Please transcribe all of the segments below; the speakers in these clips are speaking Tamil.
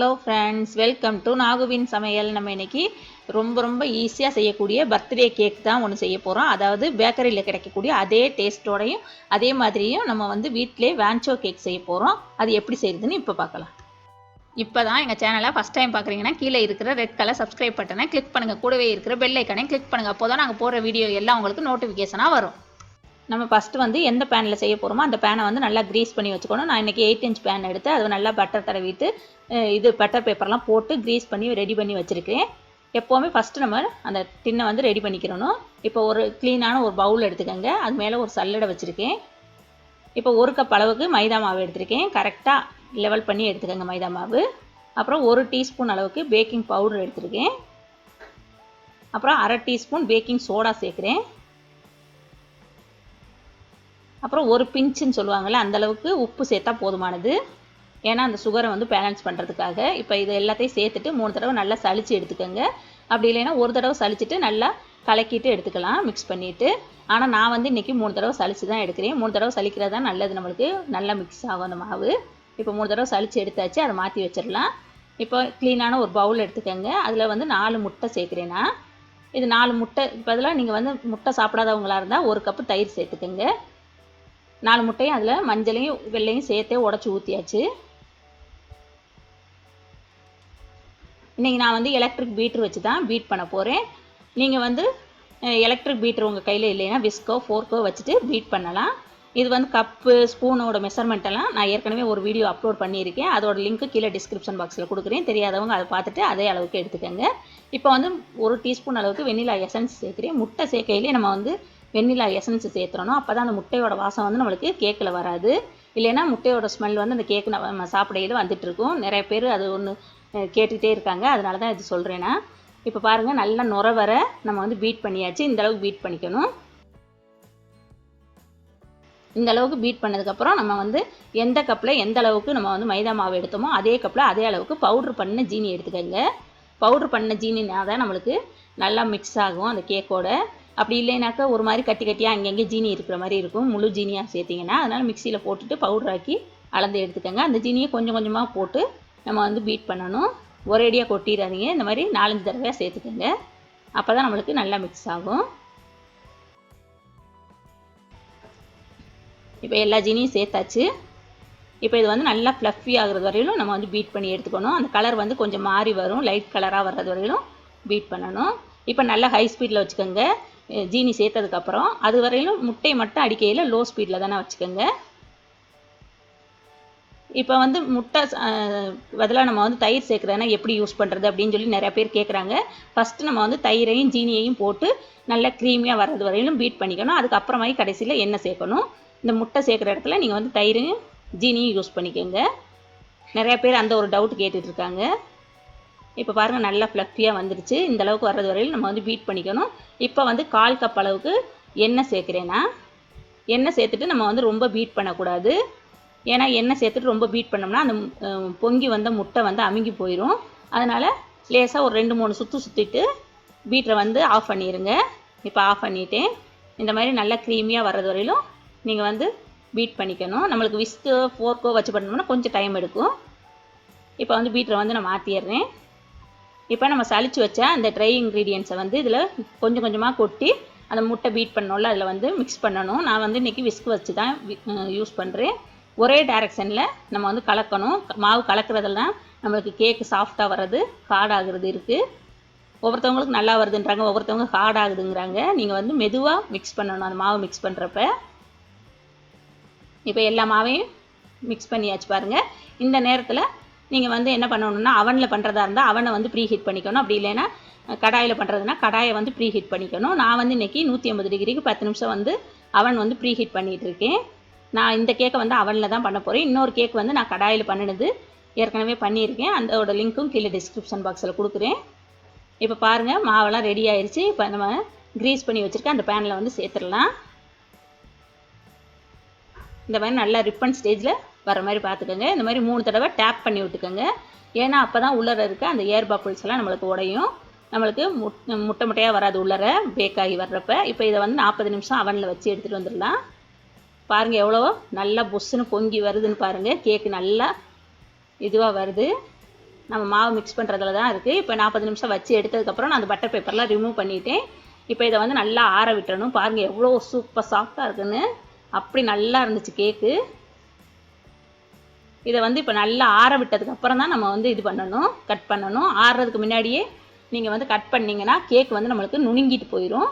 ஹலோ ஃப்ரெண்ட்ஸ், வெல்கம் டு நாகுவின் சமையல். நம்ம இன்றைக்கி ரொம்ப ஈஸியாக செய்யக்கூடிய பர்த்டே கேக் தான் ஒன்று செய்ய போகிறோம். அதாவது பேக்கரியில் கிடைக்கக்கூடிய அதே டேஸ்ட்டோடையும் அதே மாதிரியும் நம்ம வந்து வீட்டிலே வேன்ச்சோ கேக் செய்ய போகிறோம். அது எப்படி செய்யுதுன்னு இப்போ பார்க்கலாம். இப்போ தான் எங்கள் சேனலை ஃபஸ்ட் டைம் பார்க்குறீங்கன்னா கீழே இருக்கிற ரெட் கலர் சப்ஸ்கிரைப் பட்டனை கிளிக் பண்ணுங்கள். கூடவே இருக்கிற பெல் ஐக்கனையும் கிளிக் பண்ணுங்கள். அப்போ தான் நாங்கள் போடுற வீடியோ எல்லாம் உங்களுக்கு நோட்டிஃபிகேஷனாக வரும். நம்ம ஃபஸ்ட்டு வந்து எந்த பேனில் செய்ய போகிறோமோ அந்த பேனை வந்து நல்லா க்ரீஸ் பண்ணி வச்சுக்கணும். நான் இன்றைக்கி 8 இன்ச் பேன் எடுத்து அதை நல்லா பட்டர் தடவிட்டு இது பட்டர் பேப்பர்லாம் போட்டு க்ரீஸ் பண்ணி ரெடி பண்ணி வச்சுருக்கேன். எப்போவுமே ஃபஸ்ட்டு நம்ம அந்த டின்னை வந்து ரெடி பண்ணிக்கிறணும். இப்போ ஒரு க்ளீனான ஒரு பவுல் எடுத்துக்கோங்க. அது மேலே ஒரு சல்லடை வச்சுருக்கேன். இப்போ 1 கப் அளவுக்கு மைதா மாவு எடுத்திருக்கேன். கரெக்டாக லெவல் பண்ணி எடுத்துக்கோங்க மைதா மாவு. அப்புறம் 1 டீஸ்பூன் அளவுக்கு பேக்கிங் பவுடர் எடுத்திருக்கேன். அப்புறம் 1/2 டீஸ்பூன் பேக்கிங் சோடா சேர்க்குறேன். அப்புறம் ஒரு பிஞ்சுன்னு சொல்லுவாங்கள்ல, அந்தளவுக்கு உப்பு சேர்த்தா போதுமானது. ஏன்னா அந்த சுகரை வந்து பேலன்ஸ் பண்ணுறதுக்காக. இப்போ இது எல்லாத்தையும் சேர்த்துட்டு 3 தடவை நல்லா சளிச்சு எடுத்துக்கோங்க. அப்படி இல்லைன்னா ஒரு தடவை சளிச்சிட்டு நல்லா கலக்கிட்டு எடுத்துக்கலாம் மிக்ஸ் பண்ணிவிட்டு. ஆனால் நான் வந்து இன்றைக்கி 3 தடவை சளிச்சு தான் எடுக்கிறேன். 3 தடவை சளிக்கிறது தான் நல்லது, நம்மளுக்கு நல்லா மிக்ஸ் ஆகும் அந்த மாவு. இப்போ 3 தடவை சளிச்சு எடுத்தாச்சு, அதை மாற்றி வச்சிடலாம். இப்போ க்ளீனான ஒரு பவுல் எடுத்துக்கோங்க. அதில் வந்து 4 முட்டை சேர்க்குறேன்னா, இது 4 முட்டை பதிலாக நீங்கள் வந்து முட்டை சாப்பிடாதவங்களாக இருந்தால் 1 கப்பு தயிர் சேர்த்துக்கோங்க. 4 முட்டையும் அதில் மஞ்சளையும் வெள்ளையும் சேர்த்தே உடச்சி ஊற்றியாச்சு. இன்றைக்கி நான் வந்து எலக்ட்ரிக் பீட்ரு வச்சு தான் பீட் பண்ண போகிறேன். நீங்கள் வந்து எலக்ட்ரிக் பீட்ரு உங்கள் கையில் இல்லைன்னா விஸ்கோ ஃபோர்க்கோ வச்சுட்டு பீட் பண்ணலாம். இது வந்து கப்பு ஸ்பூனோட மெஷர்மெண்ட்டெல்லாம் நான் ஏற்கனவே ஒரு வீடியோ அப்லோட் பண்ணியிருக்கேன். அதோட லிங்க்கு கீழே டிஸ்கிரிப்ஷன் பாக்ஸில் கொடுக்குறேன். தெரியாதவங்க அதை பார்த்துட்டு அதே அளவுக்கு எடுத்துக்கோங்க. இப்போ வந்து 1 டீஸ்பூன் அளவுக்கு வெண்ணிலா எசன்ஸ் சேர்க்குறேன். முட்டை சேர்க்கையிலே நம்ம வந்து வெண்ணிலா எசன்ஸ் சேர்த்துறணும். அப்போ தான் அந்த முட்டையோட வாசம் வந்து நம்மளுக்கு கேக்கில் வராது. இல்லைன்னா முட்டையோட ஸ்மெல் வந்து அந்த கேக்கு நம்ம சாப்பிடையில் வந்துட்டுருக்கும். நிறைய பேர் அது ஒன்று கேட்டுகிட்டே இருக்காங்க. அதனால தான் இது சொல்கிறேன்னா. இப்போ பாருங்கள், நல்லா நுர வர நம்ம வந்து பீட் பண்ணியாச்சு. இந்தளவுக்கு பீட் பண்ணிக்கணும். இந்த அளவுக்கு பீட் பண்ணதுக்கப்புறம் நம்ம வந்து எந்த கப்பில் எந்த அளவுக்கு நம்ம வந்து மைதா மாவு எடுத்தோமோ அதே கப்பில் அதே அளவுக்கு பவுட்ரு பண்ண ஜீனி எடுத்துக்கோங்க. பவுட்ரு பண்ண ஜீனினா தான் நம்மளுக்கு நல்லா மிக்ஸ் ஆகும் அந்த கேக்கோட. அப்படி இல்லைனாக்கா ஒரு மாதிரி கட்டியாக அங்கங்கே ஜீனி இருக்கிற மாதிரி இருக்கும், முழு ஜீனியாக சேர்த்திங்கன்னா. அதனால் மிக்சியில் போட்டுட்டு பவுட்ராக்கி அளந்து எடுத்துக்கோங்க. அந்த ஜீனியை கொஞ்சம் கொஞ்சமாக போட்டு நம்ம வந்து பீட் பண்ணணும். ஒரேடியாக கொட்டிடாதீங்க. இந்த மாதிரி 4-5 தடவையாக சேர்த்துக்கோங்க. அப்போ தான் நம்மளுக்கு நல்லா மிக்ஸ் ஆகும். இப்போ எல்லா ஜீனியும் சேர்த்தாச்சு. இப்போ இது வந்து நல்லா ஃப்ளஃபி ஆகிறது வரையிலும் நம்ம வந்து பீட் பண்ணி எடுத்துக்கணும். அந்த கலர் வந்து கொஞ்சம் மாறி வரும், லைட் கலராக வர்றது வரையிலும் பீட் பண்ணணும். இப்போ நல்லா ஹை ஸ்பீடில் வச்சுக்கோங்க. ஜீனி சேர்த்ததுக்கப்புறம் அது வரையிலும் முட்டை மட்டும் அடிக்கையில் லோ ஸ்பீடில் தானே வச்சுக்கோங்க. இப்போ வந்து முட்டை பதிலாக நம்ம வந்து தயிர் சேர்க்குறதுனா எப்படி யூஸ் பண்ணுறது அப்படின்னு சொல்லி நிறையா பேர் கேட்குறாங்க. ஃபஸ்ட்டு நம்ம வந்து தயிரையும் ஜீனியையும் போட்டு நல்லா க்ரீமியாக வர்றது வரையிலும் பீட் பண்ணிக்கணும். அதுக்கப்புறமாகி கடைசியில் எண்ணெய் சேர்க்கணும். இந்த முட்டை சேர்க்குற இடத்துல நீங்கள் வந்து தயிரையும் ஜீனியும் யூஸ் பண்ணிக்கோங்க. நிறையா பேர் அந்த ஒரு டவுட் கேட்டுட்ருக்காங்க. இப்போ பாருங்கள், நல்லா ஃப்ளஃபியாக வந்துடுச்சு. இந்த அளவுக்கு வர்றது வரையில் நம்ம வந்து பீட் பண்ணிக்கணும். இப்போ வந்து 1/4 கப் அளவுக்கு எண்ணெய் சேர்க்குறேன்னா, எண்ணெய் சேர்த்துட்டு நம்ம வந்து ரொம்ப பீட் பண்ணக்கூடாது. ஏன்னா எண்ணெய் சேர்த்துட்டு ரொம்ப பீட் பண்ணோம்னா அந்த பொங்கி வந்த முட்டை வந்து அமுங்கி போயிடும். அதனால் லேசாக ஒரு 2-3 சுற்றிட்டு பீட்டரை வந்து ஆஃப் பண்ணிடுங்க. இப்போ ஆஃப் பண்ணிவிட்டேன். இந்த மாதிரி நல்லா க்ரீமியாக வர்றது வரையிலும் நீங்கள் வந்து பீட் பண்ணிக்கணும். நம்மளுக்கு விஸ்கோ ஃபோர்க்கோ வச்சு பண்ணோம்னா கொஞ்சம் டைம் எடுக்கும். இப்போ வந்து பீட்டரை வந்து நான் மாற்றிடுறேன். இப்போ நம்ம சளிச்சு வச்ச அந்த ட்ரை இன்க்ரீடியன்ஸை வந்து இதில் கொஞ்சம் கொஞ்சமாக கொட்டி அந்த முட்டை பீட் பண்ணோம்ல அதில் வந்து மிக்ஸ் பண்ணணும். நான் வந்து இன்றைக்கி விஸ்க் வச்சு தான் யூஸ் பண்ணுறேன். ஒரே டைரெக்ஷனில் நம்ம வந்து கலக்கணும். மாவு கலக்கிறதெல்லாம் நம்மளுக்கு கேக்கு சாஃப்டாக வர்றது, ஹார்ட் ஆகுறது இருக்குது. ஒவ்வொருத்தவங்களுக்கு நல்லா வருதுன்றாங்க, ஒவ்வொருத்தவங்க ஹார்ட் ஆகுதுங்கிறாங்க. நீங்கள் வந்து மெதுவாக மிக்ஸ் பண்ணணும் அந்த மாவு மிக்ஸ் பண்ணுறப்ப. இப்போ எல்லா மாவையும் மிக்ஸ் பண்ணியாச்சு பாருங்கள். இந்த நேரத்தில் நீங்கள் வந்து என்ன பண்ணணும்னா, அவனில் பண்ணுறதா இருந்தால் அவனை வந்து ப்ரீஹீட் பண்ணிக்கணும். அப்படி இல்லைன்னா கடாயில் பண்ணுறதுனா கடாயை வந்து ப்ரீஹீட் பண்ணிக்கணும். நான் வந்து இன்றைக்கி 180 டிகிரிக்கு 10 நிமிஷம் வந்து அவன் வந்து ப்ரீஹீட் பண்ணிகிட்ருக்கேன். நான் இந்த கேக்கை வந்து அவனில் தான் பண்ண போகிறேன். இன்னொரு கேக் வந்து நான் கடாயில் பண்ணினது ஏற்கனவே பண்ணியிருக்கேன். அதோட லிங்க்கும் கீழே டிஸ்கிரிப்ஷன் பாக்ஸில் கொடுக்குறேன். இப்போ பாருங்கள், மாவெல்லாம் ரெடி ஆயிடுச்சு. இப்போ நம்ம க்ரீஸ் பண்ணி வச்சுருக்க அந்த பேனில் வந்து சேர்த்துடலாம். இந்த மாதிரி நல்லா ரிப்பன் ஸ்டேஜில் வர மாதிரி பார்த்துக்கோங்க. இந்த மாதிரி 3 தடவை டேப் பண்ணி விட்டுக்கோங்க. ஏன்னா அப்போ தான் உள்ளர இருக்க அந்த ஏர் பபிள்ஸ் எல்லாம் நம்மளுக்கு உடையும். நம்மளுக்கு முட்டை முட்டையாக வராது உள்ளர பேக் ஆகி வர்றப்ப. இப்போ இதை வந்து 40 நிமிஷம் அவனில் வச்சு எடுத்துகிட்டு வந்துடலாம். பாருங்கள் எவ்வளோ நல்லா புஷ்ஷுன்னு பொங்கி வருதுன்னு பாருங்கள். கேக்கு நல்லா இதுவாக வருது. நம்ம மாவு மிக்ஸ் பண்ணுறதுல தான் இருக்குது. இப்போ 40 நிமிஷம் வச்சு எடுத்ததுக்கப்புறம் நான் அந்த பட்டர் பேப்பர்லாம் ரிமூவ் பண்ணிவிட்டேன். இப்போ இதை வந்து நல்லா ஆற விட்டுறணும். பாருங்கள் எவ்வளோ சூப்பர் சாஃப்டாக இருக்குன்னு. அப்படி நல்லா இருந்துச்சு கேக்கு. இதை வந்து இப்போ நல்லா ஆற விட்டதுக்கப்புறம் தான் நம்ம வந்து இது பண்ணணும், கட் பண்ணணும். ஆறுறதுக்கு முன்னாடியே நீங்கள் வந்து கட் பண்ணிங்கன்னா கேக் வந்து நம்மளுக்கு நுணுங்கிட்டு போயிடும்.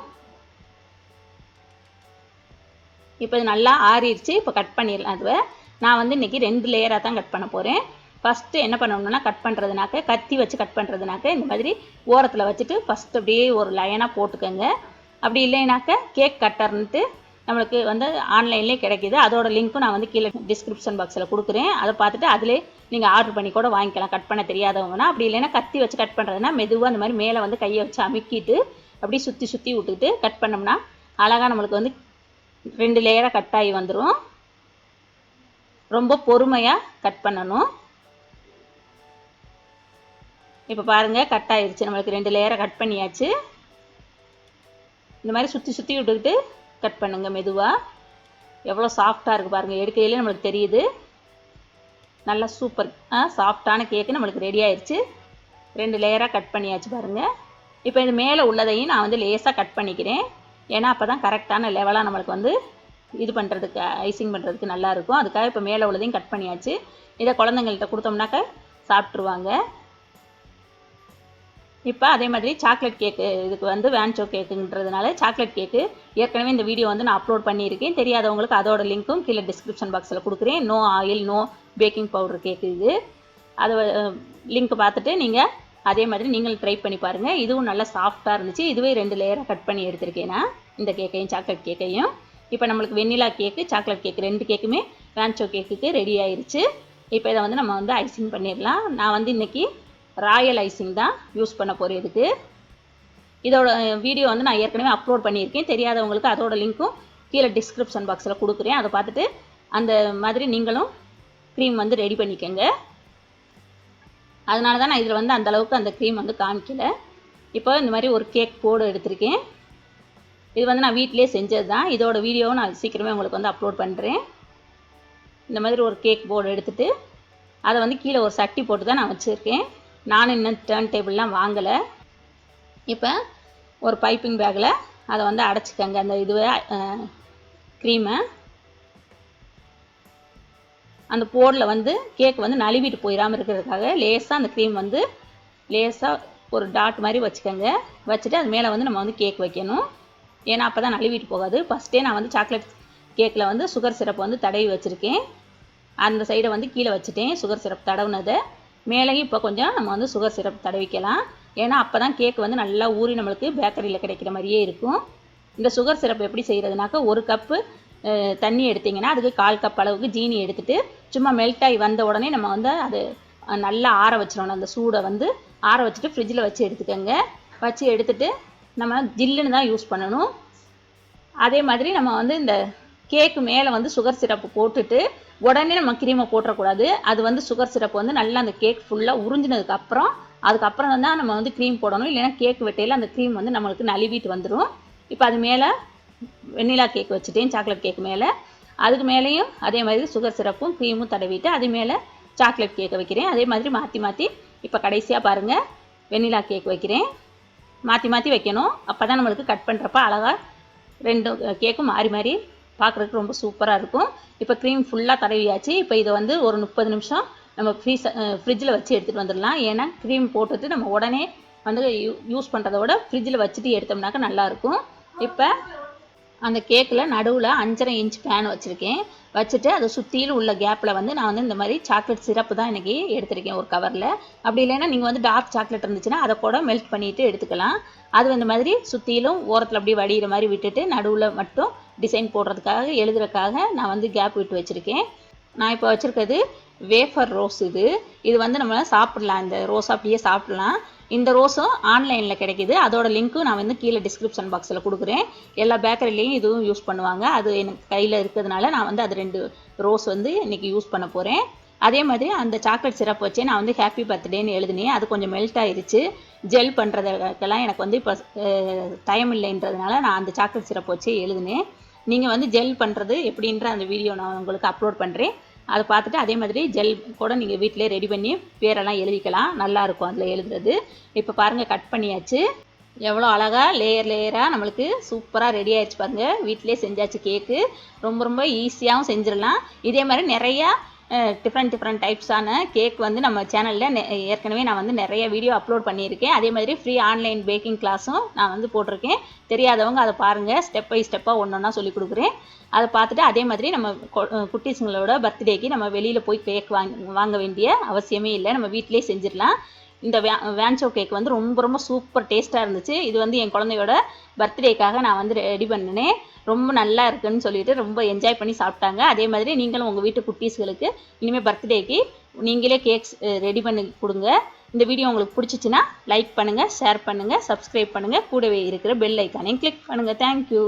இப்போ இது நல்லா ஆறிடுச்சு. இப்போ கட் பண்ணிடலாம். அதுவை நான் வந்து இன்றைக்கி 2 லேயராக தான் கட் பண்ண போகிறேன். ஃபஸ்ட்டு என்ன பண்ணணும்னா கட் பண்ணுறதுனாக்க கத்தி வச்சு கட் பண்ணுறதுனாக்க இந்த மாதிரி ஓரத்தில் வச்சுட்டு ஃபஸ்ட்டு அப்படியே ஒரு லைனாக போட்டுக்கோங்க. அப்படி இல்லைனாக்க கேக் கட்டர்ன்ட்டு நம்மளுக்கு வந்து ஆன்லைன்லேயே கிடைக்கிது. அதோட லிங்க்கும் நான் வந்து கீழே டிஸ்கிரிப்ஷன் பாக்ஸில் கொடுக்குறேன். அதை பார்த்துட்டு அதிலே நீங்கள் ஆர்டர் பண்ணி கூட வாங்கிக்கலாம், கட் பண்ண தெரியாதவங்கன்னா. அப்படி இல்லைன்னா கத்தி வச்சு கட் பண்ணுறதுனா மெதுவாக அந்த மாதிரி மேலே வந்து கையை வச்சு அமுக்கிட்டு அப்படியே சுற்றி சுற்றி விட்டுக்கிட்டு கட் பண்ணோம்னா அழகாக நம்மளுக்கு வந்து 2 லேயராக கட் ஆகி வந்துடும். ரொம்ப பொறுமையாக கட் பண்ணணும். இப்போ பாருங்கள் கட் ஆகிடுச்சு. நம்மளுக்கு 2 லேயராக கட் பண்ணியாச்சு. இந்த மாதிரி சுற்றி சுற்றி விட்டுக்கிட்டு கட் பண்ணுங்கள் மெதுவாக. எவ்வளோ சாஃப்டாக இருக்குது பாருங்கள், எடுக்கையிலே நம்மளுக்கு தெரியுது. நல்லா சூப்பர் சாஃப்டான கேக்கு நம்மளுக்கு ரெடி ஆயிடுச்சு. 2 லேயராக கட் பண்ணியாச்சு பாருங்கள். இப்போ இது மேலே உள்ளதையும் நான் வந்து லேசாக கட் பண்ணிக்கிறேன். ஏன்னா அப்போ தான் கரெக்டான லெவலாக நம்மளுக்கு வந்து இது பண்ணுறதுக்கு ஐசிங் பண்ணுறதுக்கு நல்லாயிருக்கும். அதுக்காக இப்போ மேலே உள்ளதையும் கட் பண்ணியாச்சு. இதை குழந்தைங்கள்ட்ட கொடுத்தோம்னாக்க சாப்பிட்ருவாங்க. இப்போ அதே மாதிரி சாக்லேட் கேக்கு, இதுக்கு வந்து வேன்ச்சோ கேக்குன்றதுனால சாக்லேட் கேக்கு ஏற்கனவே இந்த வீடியோ வந்து நான் அப்லோட் பண்ணியிருக்கேன். தெரியாதவங்களுக்கு அதோட லிங்க்கும் கீழே டிஸ்கிரிப்ஷன் பாக்ஸில் கொடுக்குறேன். No oil no baking powder cake இது. அதை லிங்க் பார்த்துட்டு நீங்கள் அதே மாதிரி நீங்களும் ட்ரை பண்ணி பாருங்கள். இதுவும் நல்லா சாஃப்டாக இருந்துச்சு. இதுவே 2 லேயராக கட் பண்ணி எடுத்திருக்கேன் நான், இந்த கேக்கையும் சாக்லேட் கேக்கையும். இப்போ நம்மளுக்கு வெண்ணிலா கேக்கு சாக்லேட் கேக்கு 2 கேக்குமே வேன்ச்சோ கேக்குக்கு ரெடி ஆயிடுச்சு. இப்போ இதை வந்து நம்ம வந்து ஐசிங் பண்ணிடலாம். நான் வந்து இன்றைக்கி ராயல் ஐசிங் தான் யூஸ் பண்ண போகிறேன் இதுக்கு. இதோட வீடியோ வந்து நான் ஏற்கனவே அப்லோட் பண்ணியிருக்கேன். தெரியாதவங்களுக்கு அதோட லிங்க்கும் கீழே டிஸ்கிரிப்ஷன் பாக்ஸில் கொடுக்குறேன். அதை பார்த்துட்டு அந்த மாதிரி நீங்களும் க்ரீம் வந்து ரெடி பண்ணிக்கோங்க. அதனால தான் நான் இதில் வந்து அந்தளவுக்கு அந்த க்ரீம் வந்து காமிக்கல. இப்போ இந்த மாதிரி ஒரு கேக் போர்டு எடுத்திருக்கேன். இது வந்து நான் வீட்டிலே செஞ்சது தான். இதோட வீடியோவும் நான் சீக்கிரமே உங்களுக்கு வந்து அப்லோட் பண்ணுறேன். இந்த மாதிரி ஒரு கேக் போர்டு எடுத்துகிட்டு அதை வந்து கீழே ஒரு சட்டி போட்டு தான் நான் வச்சுருக்கேன். நானும் இன்னும் டர்ன் டேபிள்லாம் வாங்கலை. இப்போ ஒரு பைப்பிங் பேக்கில் அதை வந்து அடைச்சிக்கங்க. அந்த இதுவே க்ரீமை அந்த போர்டில் வந்து கேக் வந்து நழுவிட்டு போயிடாமல் இருக்கிறதுக்காக லேசாக அந்த க்ரீம் வந்து லேசாக ஒரு டாட் மாதிரி வச்சுக்கோங்க. வச்சுட்டு அது மேலே வந்து நம்ம வந்து கேக் வைக்கணும். ஏன்னா அப்போ தான் நழுவிட்டு போகாது. ஃபஸ்ட்டே நான் வந்து சாக்லேட் கேக்கில் வந்து சுகர் சிரப் வந்து தடவி வச்சுருக்கேன். அந்த சைடை வந்து கீழே வச்சுட்டேன் சுகர் சிரப் தடவுனதை. மேலேயும் இப்போ கொஞ்சம் நம்ம வந்து சுகர் சிரப் தடவிக்கலாம். ஏன்னா அப்போ தான் கேக் வந்து நல்லா ஊறி நம்மளுக்கு பேக்கரியில் கிடைக்கிற மாதிரியே இருக்கும். இந்த சுகர் சிரப் எப்படி செய்கிறதுனாக்கா, 1 கப்பு தண்ணி எடுத்திங்கன்னா அதுக்கு 1/4 கப் அளவுக்கு ஜீனி எடுத்துகிட்டு சும்மா மெல்ட் ஆகி வந்த உடனே நம்ம வந்து அது நல்லா ஆற வச்சிடணும். அந்த சூடை வந்து ஆற வச்சுட்டு ஃப்ரிட்ஜில் வச்சு எடுத்துக்கோங்க. வச்சு எடுத்துகிட்டு நம்ம ஜில்லுன்னு தான் யூஸ் பண்ணணும். அதே மாதிரி நம்ம வந்து இந்த கேக்கு மேலே வந்து சுகர் சிரப்பு போட்டுட்டு உடனே நம்ம க்ரீமை போட்டுறக்கூடாது. அது வந்து சுகர் சிரப்பு வந்து நல்லா அந்த கேக் ஃபுல்லாக உறிஞ்சினதுக்கப்புறம் அதுக்கப்புறம் தான் நம்ம வந்து க்ரீம் போடணும். இல்லைன்னா கேக் வெட்டையில் அந்த க்ரீம் வந்து நம்மளுக்கு நழுவிட்டு வந்துடும். இப்போ அது மேலே வெண்ணிலா கேக் வச்சுட்டேன் சாக்லேட் கேக் மேலே. அதுக்கு மேலேயும் அதே மாதிரி சுகர் சிரப்பும் க்ரீமும் தடவிட்டு அது மேலே சாக்லேட் கேக்கை வைக்கிறேன். அதே மாதிரி மாற்றி மாற்றி இப்போ கடைசியாக பாருங்கள் வெண்ணிலா கேக் வைக்கிறேன். மாற்றி மாற்றி வைக்கணும். அப்போ தான் நம்மளுக்கு கட் பண்ணுறப்ப அழகாக 2 கேக்கும் மாறி மாறி பார்க்குறதுக்கு ரொம்ப சூப்பராக இருக்கும். இப்போ க்ரீம் ஃபுல்லாக தடவியாச்சு. இப்போ இதை வந்து ஒரு 30 நிமிஷம் நம்ம ஃப்ரிட்ஜில் வச்சு எடுத்துகிட்டு வந்துடலாம். ஏன்னா க்ரீம் போட்டுட்டு நம்ம உடனே வந்து யூஸ் பண்ணுறத விட ஃப்ரிட்ஜில் வச்சுட்டு எடுத்தோம்னாக்கா நல்லாயிருக்கும். இப்போ அந்த கேக்கில் நடுவில் 5.5 இன்ச் பேன் வச்சுருக்கேன். வச்சுட்டு அதை சுற்றிலும் உள்ள கேப்பில் வந்து நான் வந்து இந்த மாதிரி சாக்லேட் சிரப்பு தான் இன்றைக்கி எடுத்திருக்கேன் ஒரு கவரில். அப்படி இல்லைன்னா நீங்கள் வந்து டார்க் சாக்லேட் இருந்துச்சுன்னா அதை கூட மெல்ட் பண்ணிவிட்டு எடுத்துக்கலாம். அது இந்த மாதிரி சுற்றிலும் ஓரத்தில் அப்படியே வடிகிற மாதிரி விட்டுட்டு நடுவில் மட்டும் டிசைன் போடுறதுக்காக எழுதுறதுக்காக நான் வந்து கேப் விட்டு வச்சுருக்கேன். நான் இப்போ வச்சுருக்கிறது வேஃபர் ரோஸ். இது வந்து நம்ம சாப்பிட்லாம். இந்த ரோஸ் அப்படியே சாப்பிட்லாம். இந்த ரோஸும் ஆன்லைனில் கிடைக்கிது. அதோட லிங்க்கும் நான் வந்து கீழே டிஸ்கிரிப்ஷன் பாக்ஸில் கொடுக்குறேன். எல்லா பேக்கரிலையும் இதுவும் யூஸ் பண்ணுவாங்க. அது எனக்கு கையில் இருக்கிறதுனால நான் வந்து அது 2 ரோஸ் வந்து இன்றைக்கி யூஸ் பண்ண போகிறேன். அதே மாதிரி அந்த சாக்லேட் சிரப் வச்சே நான் வந்து ஹாப்பி பர்த்டேன்னு எழுதினேன். அது கொஞ்சம் மெல்ட் ஆயிடுச்சு. ஜெல் பண்ணுறதுக்கெல்லாம் எனக்கு வந்து இப்போ டைம் இல்லைன்றதுனால நான் அந்த சாக்லேட் சிரப் வச்சே எழுதினேன். நீங்கள் வந்து ஜெல் பண்ணுறது எப்படின்ற அந்த வீடியோ நான் உங்களுக்கு அப்லோட் பண்ணுறேன். அதை பார்த்துட்டு அதே மாதிரி ஜெல் கூட நீங்கள் வீட்டிலே ரெடி பண்ணி பேரெல்லாம் எழுதிக்கலாம், நல்லாயிருக்கும் அதில் எழுதுறது. இப்போ பாருங்கள் கட் பண்ணியாச்சு. எவ்வளோ அழகாக லேயராக நம்மளுக்கு சூப்பராக ரெடி ஆகிடுச்சு பாருங்கள். வீட்டிலே செஞ்சாச்சு கேக்கு. ரொம்ப ஈஸியாகவும் செஞ்சிடலாம். இதே மாதிரி நிறையா டிஃப்ரெண்ட் டைப்ஸான கேக் வந்து நம்ம சேனலில் ஏற்கனவே நான் வந்து நிறைய வீடியோ அப்லோட் பண்ணியிருக்கேன். அதே மாதிரி ஃப்ரீ ஆன்லைன் பேக்கிங் கிளாஸும் நான் வந்து போட்டிருக்கேன். தெரியாதவங்க அதை பாருங்கள், ஸ்டெப் பை ஸ்டெப்பாக ஒன்றா சொல்லிக் கொடுக்குறேன். அதை பார்த்துட்டு அதே மாதிரி நம்ம குட்டீஸுங்களோட பர்த்டேக்கு நம்ம வெளியில் போய் கேக் வாங்க வேண்டிய அவசியமே இல்லை, நம்ம வீட்டிலே செஞ்சிடலாம். இந்த வேன்ச்சோ கேக் வந்து ரொம்ப சூப்பர் டேஸ்ட்டாக இருந்துச்சு. இது வந்து என் குழந்தையோட பர்த்டேக்காக நான் வந்து ரெடி பண்ணினேன். ரொம்ப நல்லா இருக்குன்னு சொல்லிட்டு ரொம்ப என்ஜாய் பண்ணி சாப்பிட்டாங்க. அதே மாதிரி நீங்களும் உங்கள் வீட்டு குட்டீஸ்களுக்கு இனிமேல் பர்த்டேக்கு நீங்களே கேக்ஸ் ரெடி பண்ணி கொடுங்க. இந்த வீடியோ உங்களுக்கு பிடிச்சிச்சின்னா லைக் பண்ணுங்கள், ஷேர் பண்ணுங்கள், சப்ஸ்கிரைப் பண்ணுங்கள், கூடவே இருக்கிற பெல் ஐக்கானையும் கிளிக் பண்ணுங்கள். தேங்க்யூ.